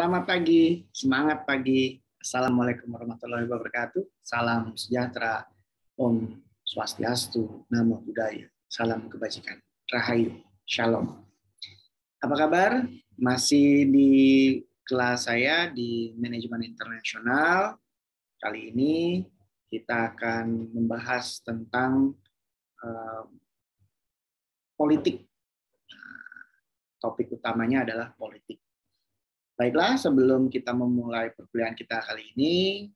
Selamat pagi, semangat pagi. Assalamualaikum warahmatullahi wabarakatuh. Salam sejahtera, Om Swastiastu, Namo Buddhaya, salam kebajikan, Rahayu, Shalom. Apa kabar? Masih di kelas saya di Manajemen Internasional. Kali ini kita akan membahas tentang politik. Topik utamanya adalah politik. Baiklah, sebelum kita memulai perkuliahan kita kali ini,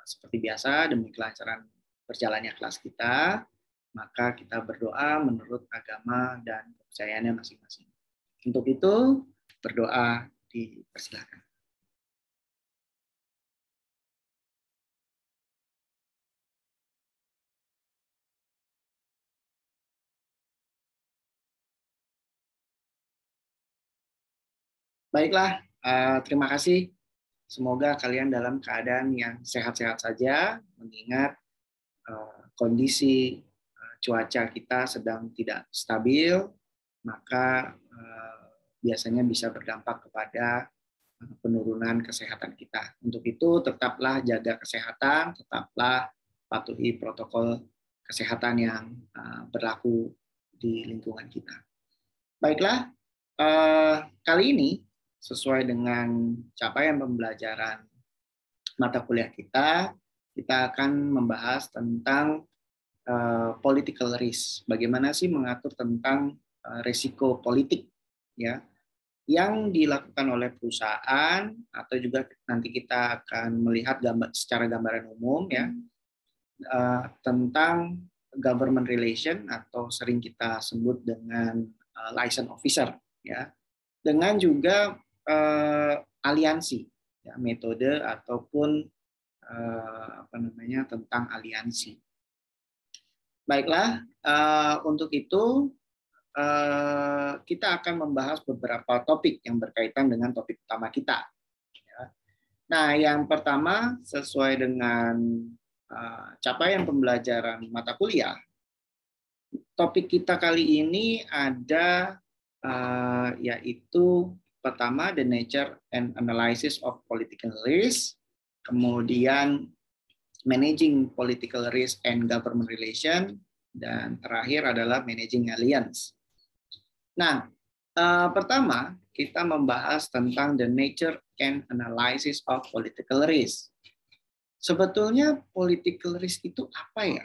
seperti biasa, demi kelancaran berjalannya kelas kita, maka kita berdoa menurut agama dan kepercayaannya masing-masing. Untuk itu, berdoa dipersilakan. Baiklah, terima kasih. Semoga kalian dalam keadaan yang sehat-sehat saja, mengingat kondisi cuaca kita sedang tidak stabil, maka biasanya bisa berdampak kepada penurunan kesehatan kita. Untuk itu, tetaplah jaga kesehatan, tetaplah patuhi protokol kesehatan yang berlaku di lingkungan kita. Baiklah, kali ini sesuai dengan capaian pembelajaran mata kuliah kita akan membahas tentang political risk. Bagaimana sih mengatur tentang risiko politik, ya, yang dilakukan oleh perusahaan, atau juga nanti kita akan melihat secara gambaran umum, ya, tentang government relation atau sering kita sebut dengan liaison officer, ya, dengan juga aliansi, ya, metode ataupun tentang aliansi. Baiklah, untuk itu kita akan membahas beberapa topik yang berkaitan dengan topik utama kita. Nah, yang pertama, sesuai dengan capaian pembelajaran mata kuliah, topik kita kali ini ada yaitu pertama, the nature and analysis of political risk, kemudian managing political risk and government relation, dan terakhir adalah managing alliance. Nah, pertama kita membahas tentang the nature and analysis of political risk. Sebetulnya political risk itu apa ya?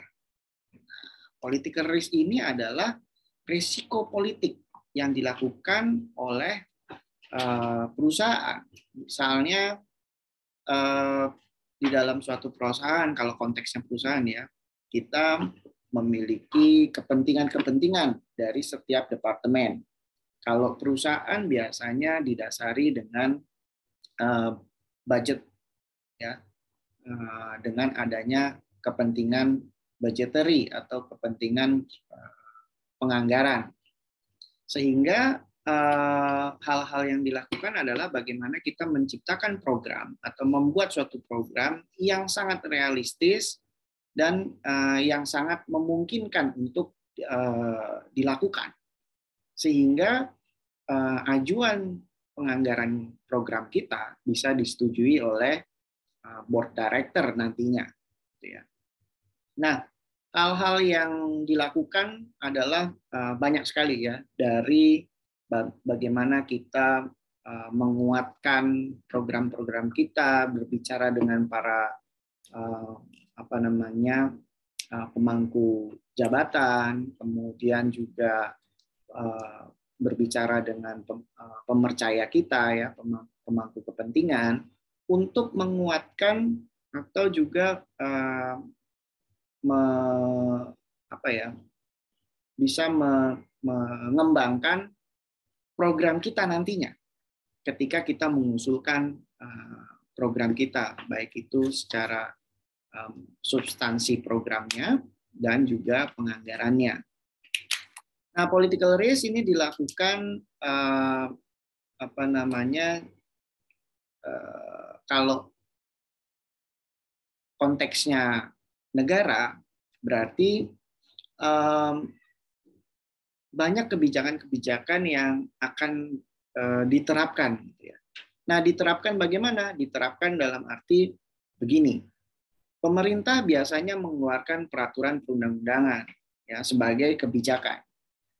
Political risk ini adalah risiko politik yang dilakukan oleh perusahaan. Misalnya di dalam suatu perusahaan, kalau konteksnya perusahaan, ya, kita memiliki kepentingan-kepentingan dari setiap departemen. Kalau perusahaan biasanya didasari dengan budget, ya, dengan adanya kepentingan budgetary atau kepentingan penganggaran. Sehingga hal-hal yang dilakukan adalah bagaimana kita menciptakan program atau membuat suatu program yang sangat realistis dan yang sangat memungkinkan untuk dilakukan, sehingga ajuan penganggaran program kita bisa disetujui oleh board director nantinya. Nah, hal-hal yang dilakukan adalah banyak sekali, ya, dari bagaimana kita menguatkan program-program kita, berbicara dengan para pemangku jabatan, kemudian juga berbicara dengan pemercaya kita, ya, pemangku kepentingan, untuk menguatkan atau juga bisa mengembangkan program kita nantinya ketika kita mengusulkan program kita, baik itu secara substansi programnya dan juga penganggarannya. Nah, political risk ini dilakukan kalau konteksnya negara, berarti banyak kebijakan-kebijakan yang akan diterapkan, gitu ya. Nah, diterapkan bagaimana? Diterapkan dalam arti begini. Pemerintah biasanya mengeluarkan peraturan perundang-undangan ya sebagai kebijakan.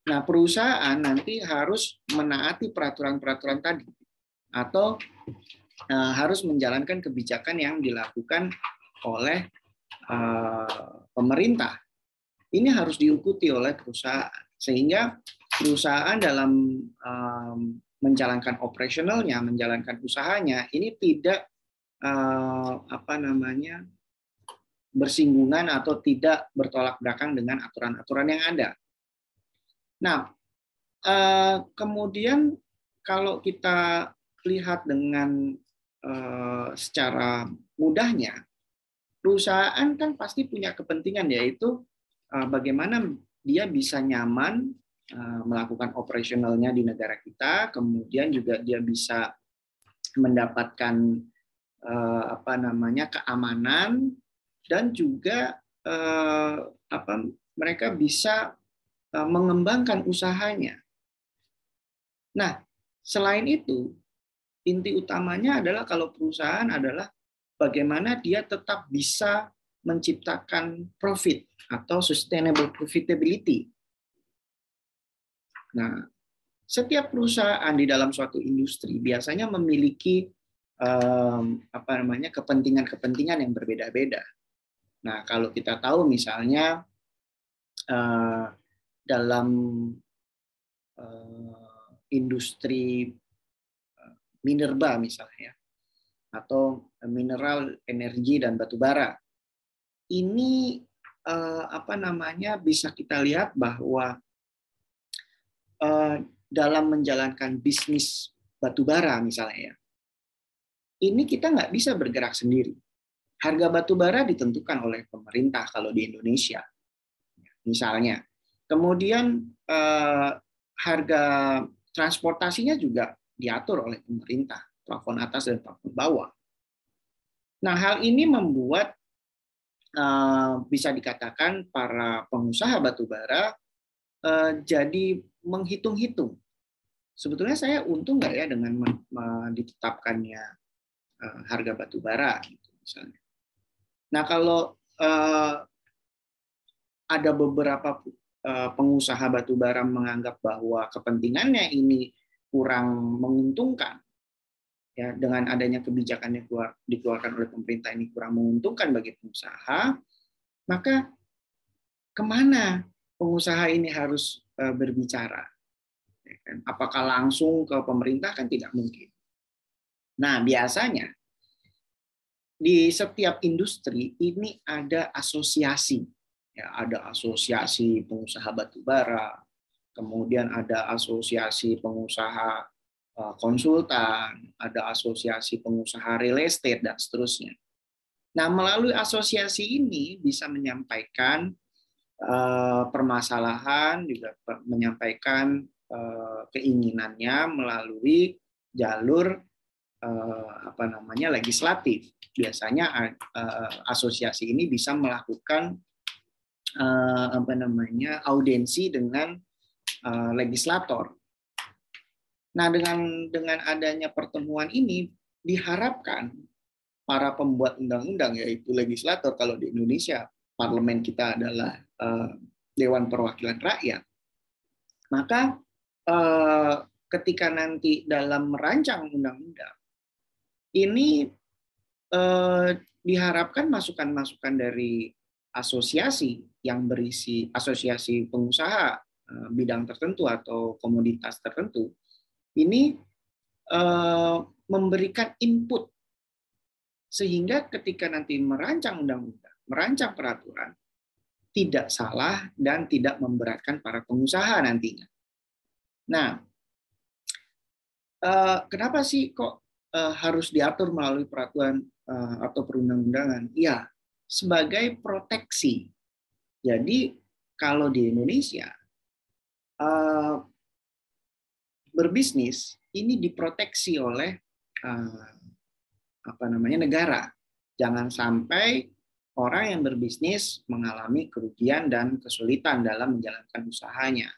Nah, perusahaan nanti harus menaati peraturan-peraturan tadi atau harus menjalankan kebijakan yang dilakukan oleh pemerintah. Ini harus diikuti oleh perusahaan sehingga perusahaan dalam menjalankan operasionalnya, menjalankan usahanya ini tidak bersinggungan atau tidak bertolak belakang dengan aturan-aturan yang ada. Nah, kemudian kalau kita lihat dengan secara mudahnya, perusahaan kan pasti punya kepentingan, yaitu bagaimana dia bisa nyaman melakukan operasionalnya di negara kita, kemudian juga dia bisa mendapatkan keamanan dan juga mereka bisa mengembangkan usahanya. Nah, selain itu, inti utamanya adalah kalau perusahaan adalah bagaimana dia tetap bisa menciptakan profit atau sustainable profitability. Nah, setiap perusahaan di dalam suatu industri biasanya memiliki kepentingan-kepentingan yang berbeda-beda. Nah, kalau kita tahu misalnya dalam industri minerba misalnya, atau mineral, energi dan batu bara, ini bisa kita lihat bahwa dalam menjalankan bisnis batu bara misalnya, ini kita nggak bisa bergerak sendiri. Harga batu bara ditentukan oleh pemerintah kalau di Indonesia, misalnya. Kemudian harga transportasinya juga diatur oleh pemerintah, plafon atas dan plafon bawah. Nah, hal ini membuat bisa dikatakan para pengusaha batu bara jadi menghitung-hitung. Sebetulnya saya untung nggak ya dengan ditetapkannya harga batu bara, gitu, misalnya. Nah, kalau ada beberapa pengusaha batu bara menganggap bahwa kepentingannya ini kurang menguntungkan, ya, dengan adanya kebijakan yang dikeluarkan oleh pemerintah ini kurang menguntungkan bagi pengusaha, maka kemana pengusaha ini harus berbicara? Apakah langsung ke pemerintah? Kan tidak mungkin. Nah, biasanya di setiap industri ini ada asosiasi. Ya, ada asosiasi pengusaha batu bara, kemudian ada asosiasi pengusaha konsultan, ada asosiasi pengusaha real estate, dan seterusnya. Nah, melalui asosiasi ini bisa menyampaikan permasalahan, juga menyampaikan keinginannya melalui jalur legislatif. Biasanya asosiasi ini bisa melakukan audiensi dengan legislator. Nah, dengan adanya pertemuan ini diharapkan para pembuat undang-undang, yaitu legislator, kalau di Indonesia parlemen kita adalah Dewan Perwakilan Rakyat, maka ketika nanti dalam merancang undang-undang ini diharapkan masukan-masukan dari asosiasi yang berisi asosiasi pengusaha bidang tertentu atau komoditas tertentu, ini memberikan input sehingga ketika nanti merancang undang-undang, merancang peraturan, tidak salah dan tidak memberatkan para pengusaha nantinya. Nah, kenapa sih kok harus diatur melalui peraturan atau perundang-undangan? Ya, sebagai proteksi. Jadi kalau di Indonesia berbisnis ini diproteksi oleh negara. Jangan sampai orang yang berbisnis mengalami kerugian dan kesulitan dalam menjalankan usahanya.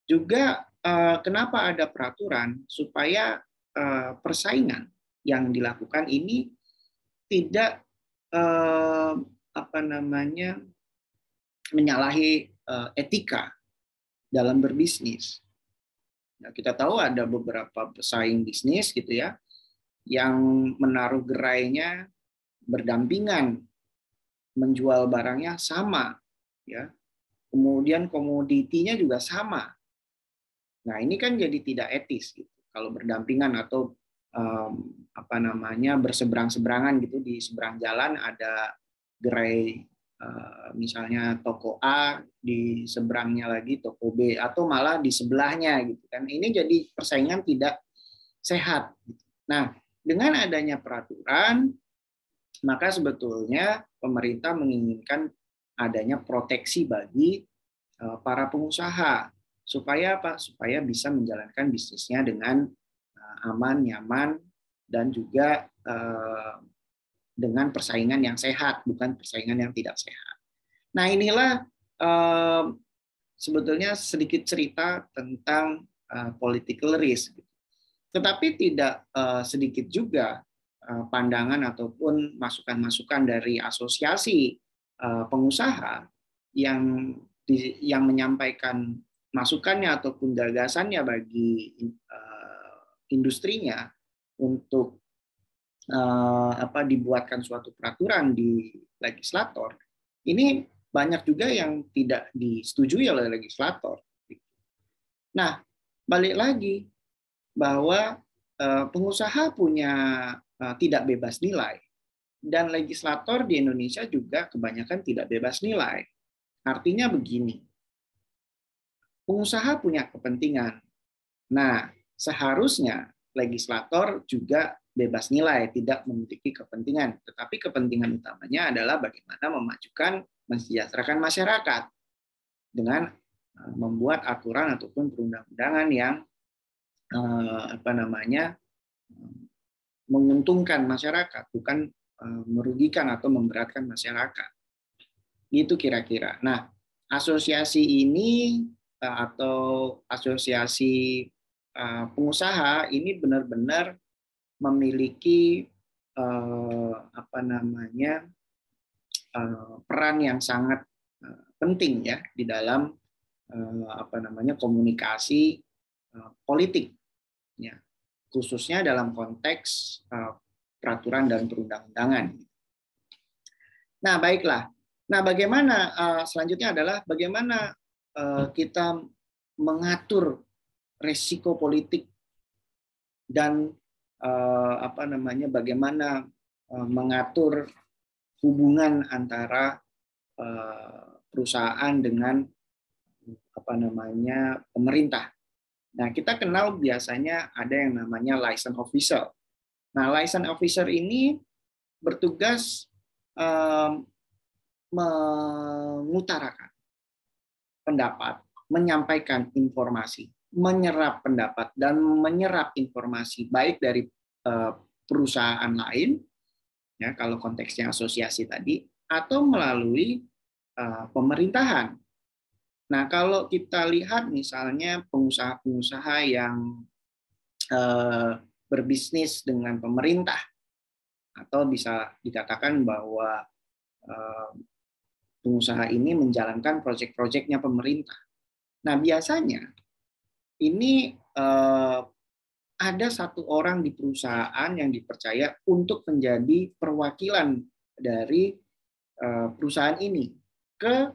Juga kenapa ada peraturan supaya persaingan yang dilakukan ini tidak menyalahi etika dalam berbisnis. Nah, kita tahu ada beberapa pesaing bisnis gitu ya yang menaruh gerainya berdampingan, menjual barangnya sama, ya. Kemudian komoditinya juga sama. Nah, ini kan jadi tidak etis gitu. Kalau berdampingan atau berseberang-seberangan gitu, di seberang jalan ada gerai misalnya toko A, di seberangnya lagi toko B, atau malah di sebelahnya gitu kan. Ini jadi persaingan tidak sehat. Nah, dengan adanya peraturan, maka sebetulnya pemerintah menginginkan adanya proteksi bagi para pengusaha supaya apa? Supaya bisa menjalankan bisnisnya dengan aman, nyaman, dan juga dengan persaingan yang sehat, bukan persaingan yang tidak sehat. Nah, inilah sebetulnya sedikit cerita tentang political risk. Tetapi tidak sedikit juga pandangan ataupun masukan-masukan dari asosiasi pengusaha yang menyampaikan masukannya ataupun gagasannya bagi industrinya untuk dibuatkan suatu peraturan di legislator. Ini banyak juga yang tidak disetujui oleh legislator. Nah, balik lagi bahwa pengusaha punya tidak bebas nilai, dan legislator di Indonesia juga kebanyakan tidak bebas nilai. Artinya begini, pengusaha punya kepentingan. Nah, seharusnya legislator juga bebas nilai, tidak memiliki kepentingan. Tetapi kepentingan utamanya adalah bagaimana memajukan, mensejahterakan masyarakat dengan membuat aturan ataupun perundang-undangan yang menguntungkan masyarakat, bukan merugikan atau memberatkan masyarakat. Itu kira-kira. Nah, asosiasi ini atau asosiasi pengusaha ini benar-benar memiliki peran yang sangat penting ya di dalam komunikasi politik, ya, khususnya dalam konteks peraturan dan perundang-undangan. Nah, baiklah. Nah, bagaimana selanjutnya adalah bagaimana kita mengatur resiko politik dan bagaimana mengatur hubungan antara perusahaan dengan pemerintah. Nah, kita kenal biasanya ada yang namanya license officer. Nah, license officer ini bertugas mengutarakan pendapat, menyampaikan informasi, menyerap pendapat dan menyerap informasi baik dari perusahaan lain, ya kalau konteksnya asosiasi tadi, atau melalui pemerintahan. Nah, kalau kita lihat misalnya pengusaha-pengusaha yang berbisnis dengan pemerintah, atau bisa dikatakan bahwa pengusaha ini menjalankan proyek-proyeknya pemerintah. Nah, biasanya ini ada satu orang di perusahaan yang dipercaya untuk menjadi perwakilan dari perusahaan ini ke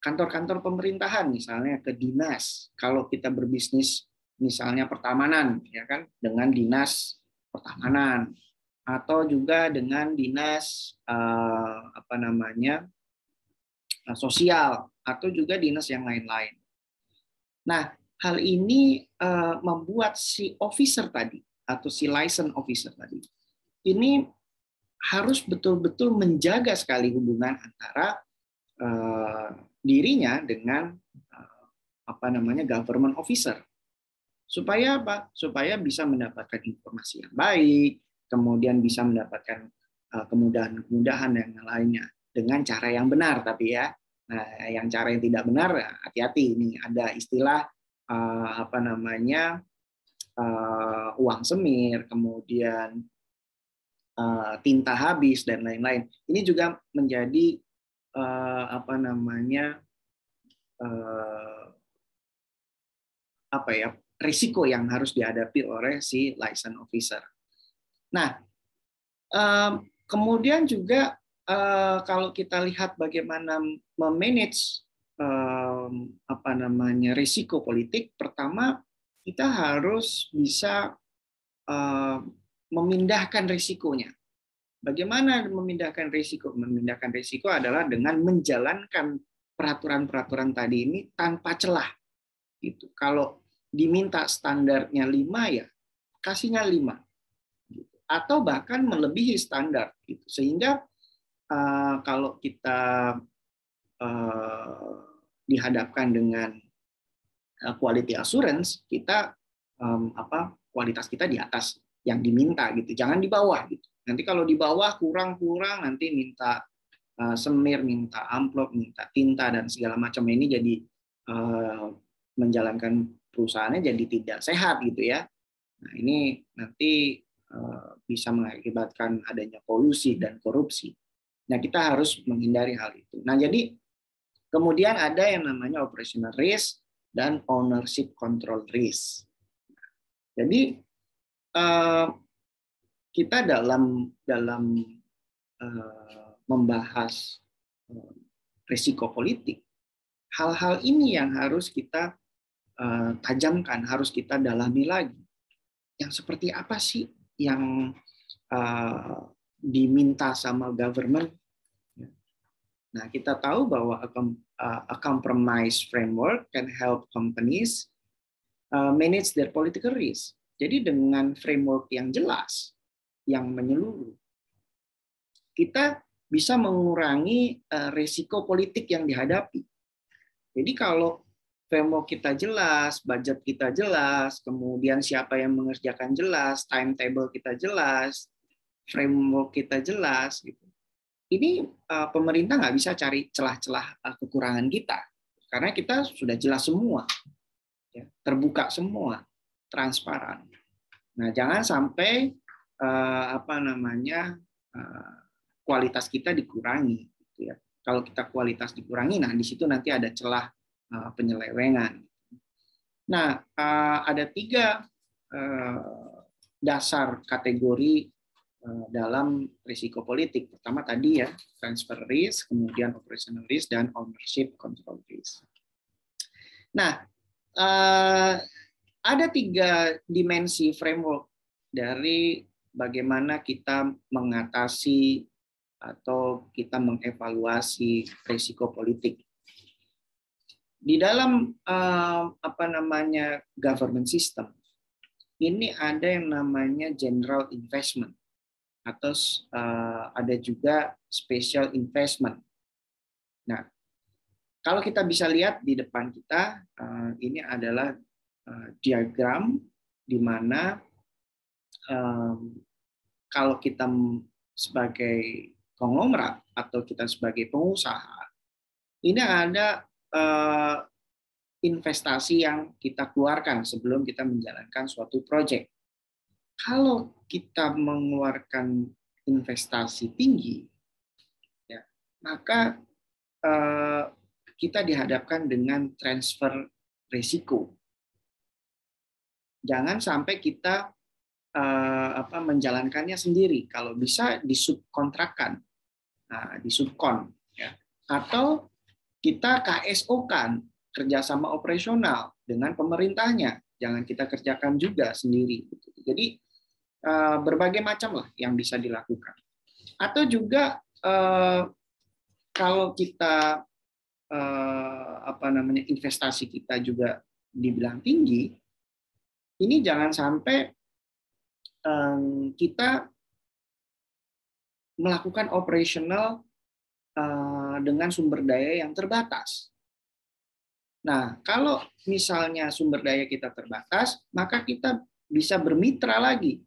kantor-kantor pemerintahan, misalnya ke dinas. Kalau kita berbisnis misalnya pertamanan, ya kan, dengan dinas pertamanan, atau juga dengan dinas sosial, atau juga dinas yang lain-lain. Nah, hal ini membuat si officer tadi atau si license officer tadi ini harus betul-betul menjaga sekali hubungan antara dirinya dengan government officer, supaya apa? Supaya bisa mendapatkan informasi yang baik, kemudian bisa mendapatkan kemudahan-kemudahan yang lainnya dengan cara yang benar. Tapi ya, nah, yang cara yang tidak benar, hati-hati. Ini ada istilah uang semir, kemudian tinta habis dan lain-lain. Ini juga menjadi risiko yang harus dihadapi oleh si license officer. Nah, kemudian juga kalau kita lihat bagaimana memanage risiko politik, pertama kita harus bisa memindahkan risikonya. Bagaimana memindahkan risiko? Memindahkan risiko adalah dengan menjalankan peraturan-peraturan tadi ini tanpa celah. Gitu. Kalau diminta standarnya 5 ya kasihnya 5. Gitu. Atau bahkan melebihi standar. Gitu. Sehingga kalau kita dihadapkan dengan quality assurance, kita kualitas kita di atas yang diminta gitu, jangan di bawah gitu. Nanti kalau di bawah kurang nanti minta semir, minta amplop, minta tinta dan segala macam, ini jadi menjalankan perusahaannya jadi tidak sehat gitu ya. Nah, ini nanti bisa mengakibatkan adanya polusi dan korupsi. Nah, kita harus menghindari hal itu. Nah, jadi kemudian ada yang namanya operational risk dan ownership control risk. Jadi kita dalam membahas risiko politik, hal-hal ini yang harus kita tajamkan, harus kita dalami lagi. Yang seperti apa sih yang diminta sama government? Nah, kita tahu bahwa a compromise framework can help companies manage their political risk. Jadi dengan framework yang jelas, yang menyeluruh, kita bisa mengurangi risiko politik yang dihadapi. Jadi kalau framework kita jelas, budget kita jelas, kemudian siapa yang mengerjakan jelas, timetable kita jelas, framework kita jelas, gitu. Ini pemerintah nggak bisa cari celah-celah kekurangan kita, karena kita sudah jelas semua, ya, terbuka semua, transparan. Nah, jangan sampai kualitas kita dikurangi. Gitu ya. Kalau kita kualitas dikurangi, nah di situ nanti ada celah penyelewengan. Nah, ada 3 dasar kategori dalam risiko politik. Pertama tadi ya, transfer risk, kemudian operational risk, dan ownership control risk. Nah, ada 3 dimensi framework dari bagaimana kita mengatasi atau kita mengevaluasi risiko politik. Di dalam government system, ini ada yang namanya general investment, atau ada juga special investment. Nah, kalau kita bisa lihat di depan kita, ini adalah diagram di mana kalau kita sebagai konglomerat atau kita sebagai pengusaha, ini ada investasi yang kita keluarkan sebelum kita menjalankan suatu proyek. Kalau kita mengeluarkan investasi tinggi, ya, maka kita dihadapkan dengan transfer risiko. Jangan sampai kita menjalankannya sendiri. Kalau bisa disubkontrakkan, disubkon, ya. Atau kita KSO-kan, kerjasama operasional dengan pemerintahnya. Jangan kita kerjakan juga sendiri. Jadi berbagai macam lah yang bisa dilakukan. Atau juga kalau kita investasi kita juga dibilang tinggi, ini jangan sampai kita melakukan operasional dengan sumber daya yang terbatas. Nah, kalau misalnya sumber daya kita terbatas, maka kita bisa bermitra lagi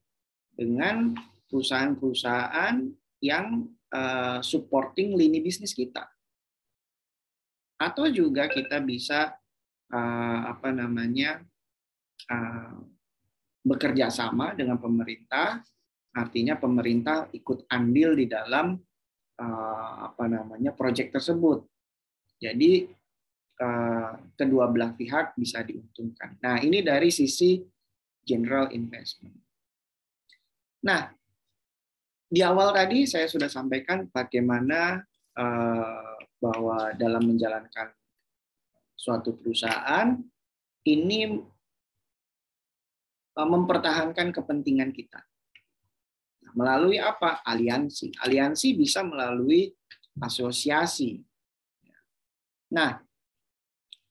dengan perusahaan-perusahaan yang supporting lini bisnis kita. Atau juga kita bisa bekerja sama dengan pemerintah, artinya pemerintah ikut andil di dalam proyek tersebut. Jadi kedua belah pihak bisa diuntungkan. Nah, ini dari sisi general investment. Nah, di awal tadi saya sudah sampaikan bagaimana bahwa dalam menjalankan suatu perusahaan ini mempertahankan kepentingan kita. Melalui apa? Aliansi. Aliansi bisa melalui asosiasi. Nah,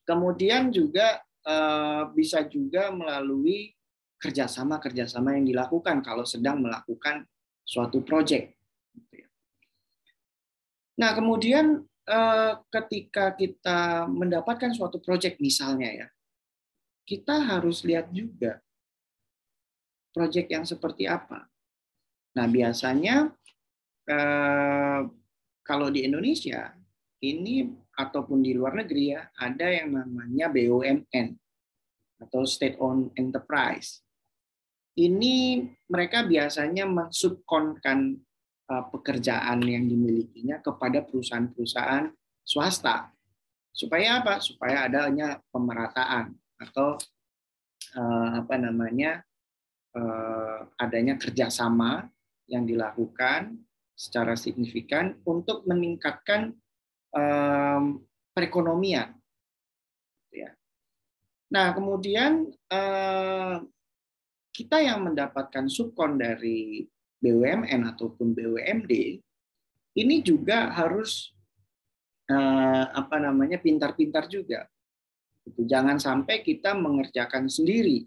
kemudian juga bisa juga melalui kerjasama yang dilakukan kalau sedang melakukan suatu proyek. Nah, kemudian ketika kita mendapatkan suatu proyek misalnya ya, kita harus lihat juga proyek yang seperti apa. Nah, biasanya kalau di Indonesia ini ataupun di luar negeri ya, ada yang namanya BUMN atau state owned enterprise. Ini mereka biasanya mensubkonkan pekerjaan yang dimilikinya kepada perusahaan-perusahaan swasta. Supaya apa? Supaya adanya pemerataan atau adanya kerjasama yang dilakukan secara signifikan untuk meningkatkan perekonomian. Nah, kemudian kita yang mendapatkan subkon dari BUMN ataupun BUMD ini juga harus pintar-pintar juga. Jangan sampai kita mengerjakan sendiri,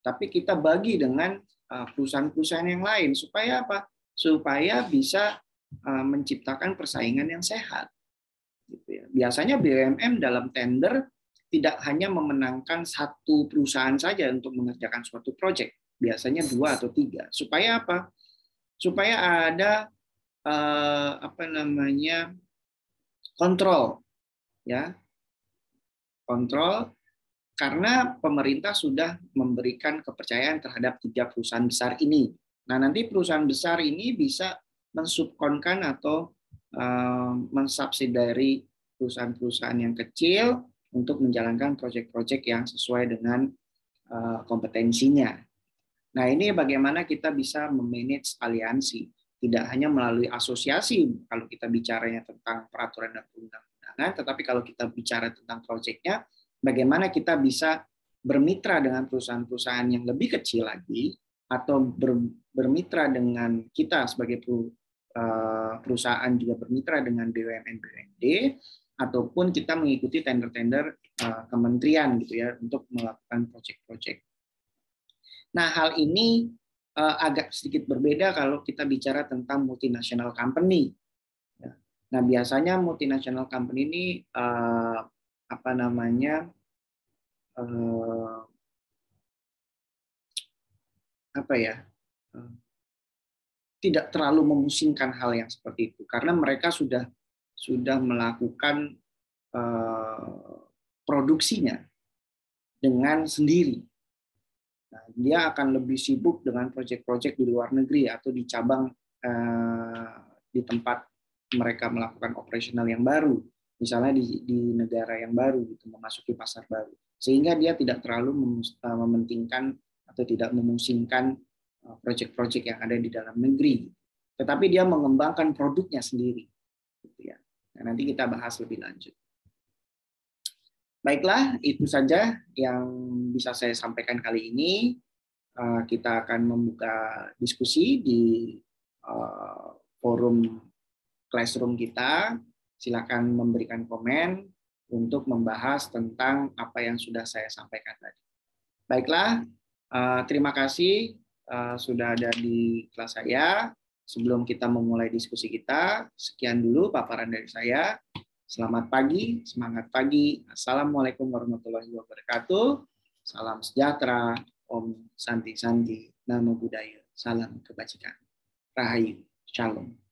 tapi kita bagi dengan perusahaan-perusahaan yang lain supaya apa? Supaya bisa menciptakan persaingan yang sehat. Biasanya BUMN dalam tender tidak hanya memenangkan satu perusahaan saja untuk mengerjakan suatu proyek, biasanya 2 atau 3. Supaya apa? Supaya ada kontrol, ya, kontrol karena pemerintah sudah memberikan kepercayaan terhadap 3 perusahaan besar ini. Nah, nanti perusahaan besar ini bisa mensubkonkan atau mensubsidiari perusahaan-perusahaan yang kecil untuk menjalankan proyek-proyek yang sesuai dengan kompetensinya. Nah, ini bagaimana kita bisa memanage aliansi. Tidak hanya melalui asosiasi kalau kita bicaranya tentang peraturan dan perundang-undangan, tetapi kalau kita bicara tentang proyeknya, bagaimana kita bisa bermitra dengan perusahaan-perusahaan yang lebih kecil lagi, atau bermitra dengan kita sebagai perusahaan juga bermitra dengan BUMN-BUMD, ataupun kita mengikuti tender-tender kementerian gitu ya untuk melakukan proyek-proyek. Nah, hal ini agak sedikit berbeda kalau kita bicara tentang multinational company. Nah, biasanya multinational company ini tidak terlalu memusingkan hal yang seperti itu karena mereka sudah melakukan produksinya dengan sendiri. Nah, dia akan lebih sibuk dengan proyek-proyek di luar negeri atau di cabang di tempat mereka melakukan operasional yang baru, misalnya di negara yang baru, gitu, memasuki pasar baru, sehingga dia tidak terlalu mementingkan atau tidak memusingkan proyek-proyek yang ada di dalam negeri, tetapi dia mengembangkan produknya sendiri. Gitu ya. Nah, nanti kita bahas lebih lanjut. Baiklah, itu saja yang bisa saya sampaikan kali ini. Kita akan membuka diskusi di forum Classroom kita. Silakan memberikan komen untuk membahas tentang apa yang sudah saya sampaikan tadi. Baiklah, terima kasih sudah ada di kelas saya. Sebelum kita memulai diskusi kita, sekian dulu paparan dari saya. Selamat pagi, semangat pagi. Assalamualaikum warahmatullahi wabarakatuh. Salam sejahtera, Om Santi Santi, Namo Buddhaya, salam kebajikan. Rahayu, Shalom.